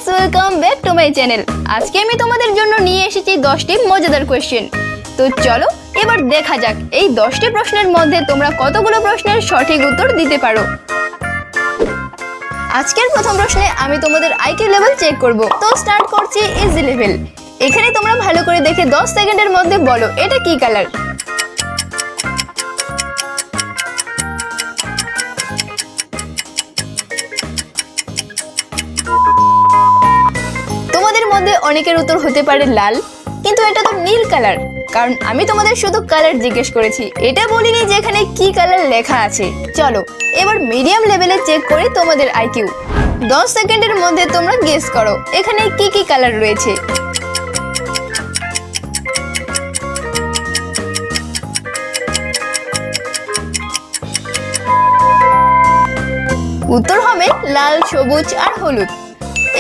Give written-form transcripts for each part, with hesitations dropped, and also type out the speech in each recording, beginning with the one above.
Guys, welcome back to my channel. আজকে আমি তোমাদের জন্য নিয়ে এসেছি 10টি মজাদার কোয়েশ্চেন। তো চলো এবার দেখা যাক এই 10টি প্রশ্নের মধ্যে তোমরা কতগুলো প্রশ্নের সঠিক উত্তর দিতে পারো। আজকের প্রথম প্রশ্নে আমি তোমাদের আইকিউ লেভেল চেক করব। তো স্টার্ট করছি ইজি লেভেল। এখানে তোমরা ভালো করে দেখে 10 সেকেন্ডের মধ্যে বলো এটা কি কালার। তোমাদের মধ্যে অনেকের উত্তর হতে পারে লাল, কিন্তু এটা তো নীল কালার, কারণ আমি তোমাদের শুধু কালার জিজ্ঞেস করেছি, এটা বলিনি যে এখানে কি কালার লেখা আছে। চলো এবার মিডিয়াম লেভেলে চেক করি তোমাদের আইকিউ। 10 সেকেন্ডের মধ্যে তোমরা গেস করো এখানে কি কি কালার রয়েছে। উত্তর হবে লাল, সবুজ আর হলুদ।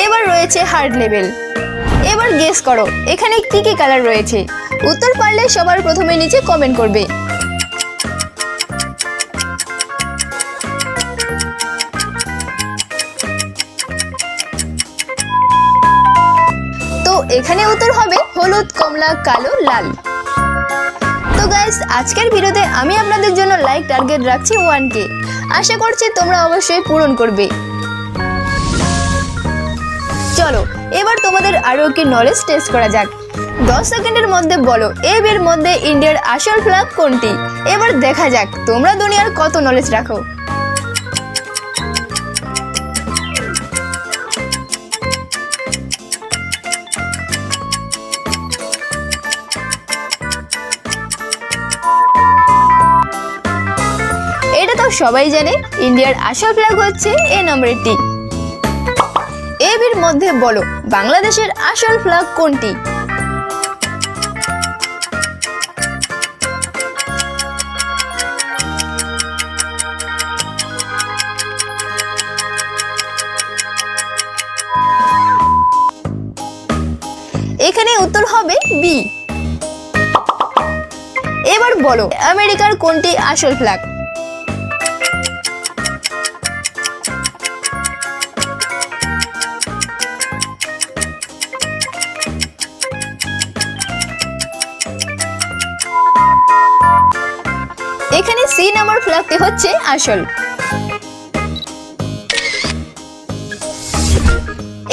এবার রয়েছে হার্ড লেভেল। এবার গেস করো এখানে কি কি কালার রয়েছে। উত্তর পারলে সবার প্রথমে নিচে কমেন্ট করবে। তো এখানে উত্তর হবে হলুদ, কমলা, কালো, লাল। তো গাইস, আজকের ভিডিওতে আমি আপনাদের জন্য লাইক টার্গেট রাখছি 1K। আশা করছি তোমরা অবশ্যই পূরণ করবে। চলো এবার তোমাদের আরো কি নলেজ টেস্ট করা যাক। 10 সেকেন্ডের মধ্যে বলো এর মধ্যে ইন্ডিয়ার আসল ফ্ল্যাগ কোনটি। এবার দেখা যাক তোমরা দুনিয়ার কত নলেজ রাখো। এটা তো সবাই জানে, ইন্ডিয়ার আসল ফ্ল্যাগ হচ্ছে এ নম্বরের টি। এর মধ্যে বলো বাংলাদেশের আসল ফ্ল্যাগ কোনটি। এখানে উত্তর হবে বি। এবার বলো আমেরিকার কোনটি আসল ফ্ল্যাগ। এখানে সি নাম্বার ফ্ল্যাগটি হচ্ছে আসল।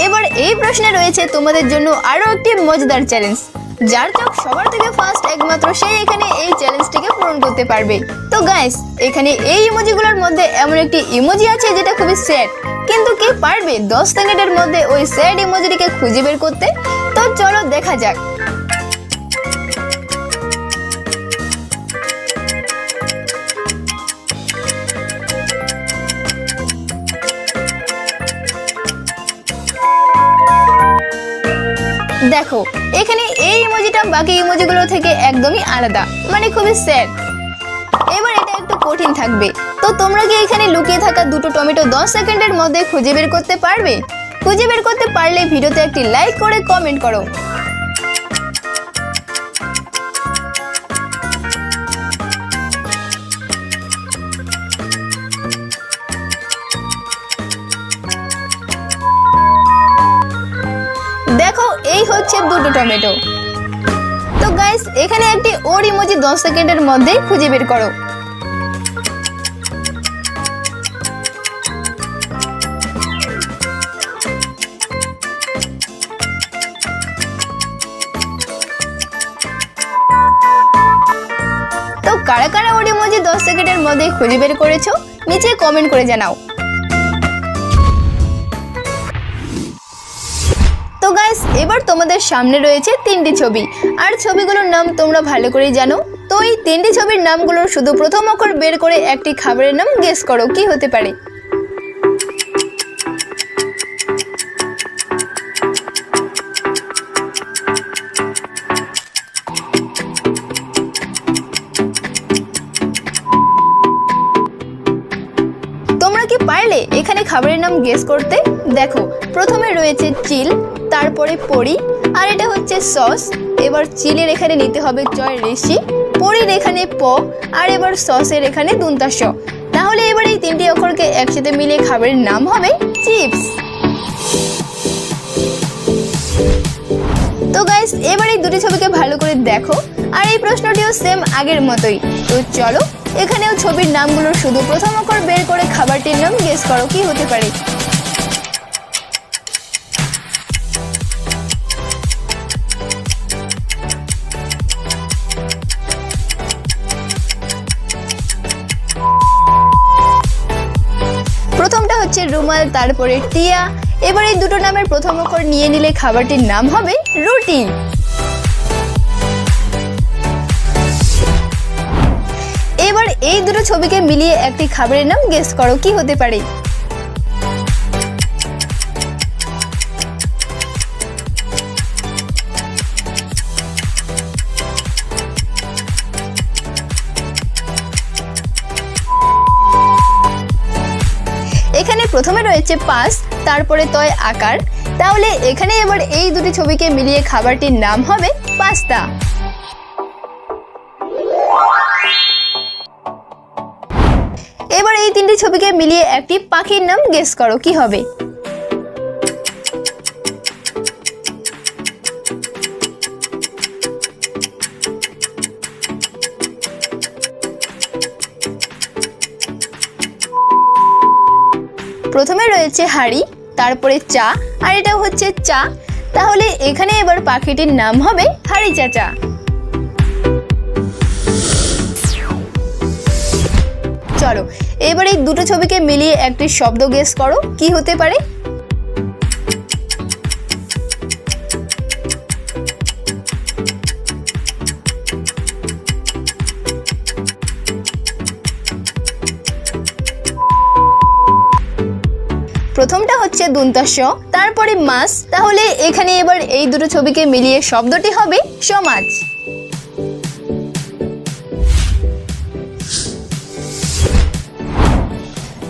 এবার এই প্রশ্নে রয়েছে তোমাদের জন্য আরো একটি মজাদার চ্যালেঞ্জ। যার চোখ সবার থেকে ফার্স্ট একমাত্র সেই এখানে এই চ্যালেঞ্জটিকে পূরণ করতে পারবে। তো গাইস, এখানে এই ইমোজিগুলোর মধ্যে এমন একটি ইমোজি আছে যেটা খুবই স্যাড, কিন্তু কে পারবে 10 সেকেন্ডের মধ্যে ওই স্যাড ইমোজিটিকে খুঁজে বের করতে। তো চলো দেখা যাক। দেখো এখানে এই ইমোজিটা বাকি ইমোজিগুলো থেকে একদমই আলাদা, মানে খুবই স্যাড। এবার এটা একটু কঠিন থাকবে। তো তোমরা কি এখানে লুকিয়ে থাকা দুটো টমেটো 10 সেকেন্ডের মধ্যে খুঁজে বের করতে পারবে? খুঁজে বের করতে পারলে ভিডিওতে একটি লাইক করে কমেন্ট করো। দেখো এই হচ্ছে দুটো টমেটো। তো গাইস, এখানে একটি ওর ইমোজি 10 সেকেন্ডের মধ্যে খুঁজে বের করো। তো কারা কারা ওর ইমোজি 10 সেকেন্ডের মধ্যে খুঁজে বের করেছো নিচে কমেন্ট করে জানাও। তো গাইস, এবার তোমাদের সামনে রয়েছে 3টি ছবি, আর ছবিগুলোর নাম তোমরা ভালো করেই জানো। তো এই 3টি ছবির নামগুলোর শুধু প্রথম অক্ষর বের করে একটি খাবারের নাম গেস করো কি হতে পারে। তোমরা কি পারলে এখানে খাবারের নাম গেস করতে? দেখো প্রথমে রয়েছে চিল, তারপরে পরি, আর এটা হচ্ছে সস। এবার চিলের এখানে নিতে হবে জয় ঋষি, পরির এখানে প, আর এবার সসের এখানে দুন্তাস। তাহলে এবার এই তিনটি অক্ষরকে একসাথে মিলে খাবারের নাম হবে চিপস। গাইস এবার এই দুটি ছবিকে ভালো করে দেখো আর এই প্রশ্নটিও সেম আগের মতোই। তো চলো এখানেও ছবির নামগুলোর শুধু প্রথম অক্ষর বের করে খাবারটির নাম গেস করো কি হতে পারে। প্রথমটা হচ্ছে রুমাল, তারপরে টিয়া। এবার এই দুটো নামের প্রথম অক্ষর নিয়ে নিলে খাবারটির নাম হবে রুটি। এবার এই দুটো ছবিকে মিলিয়ে একটি খাবারের নাম গেস করো কি হতে পারে। এখানে প্রথমে রয়েছে পাস, তারপরে তয় আকার, তাহলে এখানে এবার এই দুটি ছবিকে মিলিয়ে খাবারটির নাম হবে পাস্তা। এবার এই তিনটি ছবিকে মিলিয়ে একটি পাখির নাম গেস করো কি হবে। প্রথমে রয়েছে হাড়ি, তারপরে চা, আর এটাও হচ্ছে চা, তাহলে এখানে এবার পাখিটির নাম হবে হাড়ি চাচা। চলো এবার এই দুটো ছবিকে মিলিয়ে একটি শব্দ গেস করো কি হতে পারে। প্রথমটা হচ্ছে দন্তাস্য, তারপরে মাছ, তাহলে এখানে এবার এই দুটো ছবিকে মিলিয়ে শব্দটি হবে সমাজ।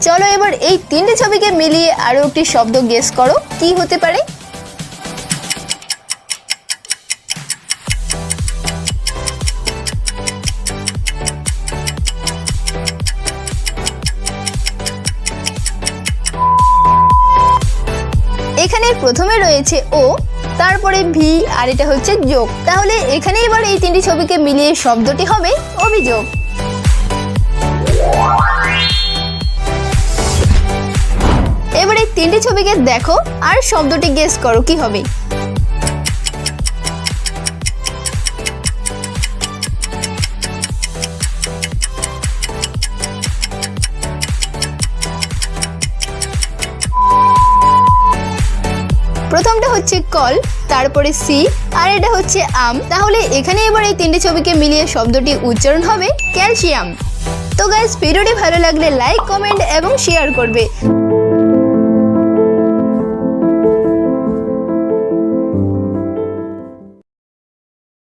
চলো এবার এই তিনটি ছবিকে মিলিয়ে আরো একটি শব্দ গেস করো কি হতে পারে। এখানে প্রথমে রয়েছে ও, তারপরে ভি, আর এটা হচ্ছে যোগ, তাহলে এখানে এবার এই তিনটি ছবিকে মিলিয়ে শব্দটি হবে অভিযোগ। এবার এই তিনটি ছবিকে দেখো আর শব্দটি গেস করো কি হবে। প্রথমটা হচ্ছে কল, তারপরে সি, আর এটা হচ্ছে আম, তাহলে এখানে এবার এই তিনটি ছবিকে মিলিয়ে শব্দটি উচ্চারণ হবে ক্যালসিয়াম। তো গাইস ভিডিওটি ভালো লাগলে লাইক, কমেন্ট এবং শেয়ার করবে।